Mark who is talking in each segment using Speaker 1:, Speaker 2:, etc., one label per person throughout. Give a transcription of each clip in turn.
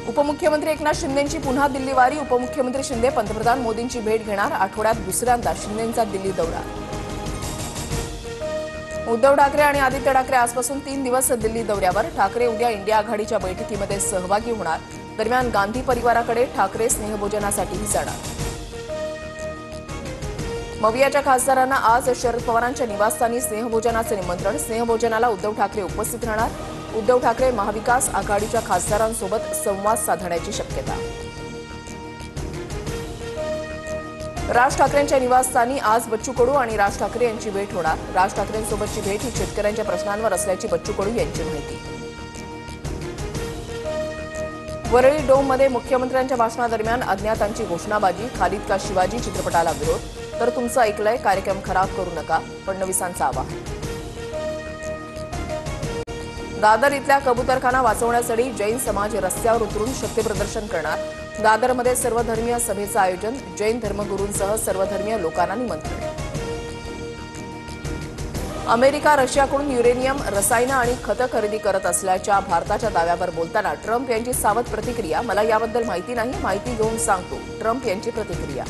Speaker 1: उपमुख्यमंत्री एकनाथ शिंदेंची पुन्हा दिल्ली वारी। उपमुख्यमंत्री शिंदे पंतप्रधान मोदींची भेट घेणार। आठवड्यात दुसऱ्यांदा शिंदेंचा दिल्ली दौरा। उद्धव ठाकरे आणि आदित्य ठाकरे आजपासून 3 दिवस दिल्ली दौऱ्यावर। ठाकरे उद्या इंडिया आघाडीच्या बैठकीमध्ये सहभागी होणार। दरम्यान गांधी परिवाराकडे ठाकरे स्नेहभोजनासाठीही जाणार। मवियाच्या खासदारांना आज शरद पवारांच्या निवासस्थानी स्नेहभोजनाचे निमंत्रण। स्नेहभोजनाला उद्धव ठाकरे उपस्थित राहणार। उद्धव ठाकरे महाविकास आघाडीच्या खासदारांसोबत संवाद साधण्याची शक्यता। राज ठाकरेंच्या निवासस्थानी आज बच्चू कडू आणि राज ठाकरे यांची भेट होणार। राज ठाकरेंसोबतची भेट ही शेतकऱ्यांच्या प्रश्नांवर असल्याची बच्चू कडू यांची माहिती। वरळी डोममध्ये मुख्यमंत्र्यांच्या भाषणादरम्यान अज्ञातांची घोषणाबाजी। खालीद का शिवाजी चित्रपटाला विरोध। तर तुमचं ऐकलंय, कार्यक्रम खराब करू नका, फडणवीसांचं आवाहन। दादर इथल्या कबूतरखाना वाचवण्यासाठी जैन समाज रस्त्यावर उतरून शक्तीप्रदर्शन करणार। दादरमध्ये सर्वधर्मीय सभेचं आयोजन। जैन धर्मगुरूंसह सर्वधर्मीय लोकांना निमंत्रण। अमेरिका रशियाकडून युरेनियम, रसायनं आणि खतं खरेदी करत असल्याच्या भारताच्या दाव्यावर बोलताना ट्रम्प यांची सावध प्रतिक्रिया। मला याबद्दल माहिती नाही, माहिती घेऊन सांगतो, ट्रम्प यांची प्रतिक्रिया।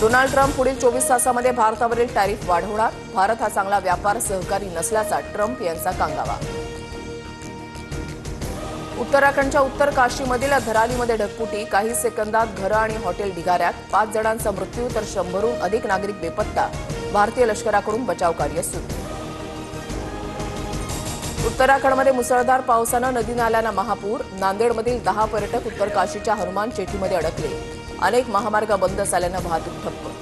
Speaker 1: डोनाल्ड ट्रम्प पुढील 24 तासांमध्ये भारतावरील टॅरिफ वाढवणार। भारत हा चांगला व्यापार सहकारी नसल्याचा ट्रम्प यांचा कांगावा। उत्तराखंडच्या उत्तर काशीमधील धरालीमध्ये ढगफुटी। काही सेकंदात घरं आणि हॉटेल ढिगाऱ्यात। 5 जणांचा मृत्यू तर 100हून अधिक नागरिक बेपत्ता। भारतीय लष्कराकडून बचावकार्य सुरू। उत्तराखंडमध्ये मुसळधार पावसानं नदी नाल्यांना महापूर। नांदेडमधील 10 पर्यटक उत्तर काशीच्या हनुमान चेटीमध्ये अडकले। अनेक महामार्ग बंद झाल्यानं वाहतूक ठप्प।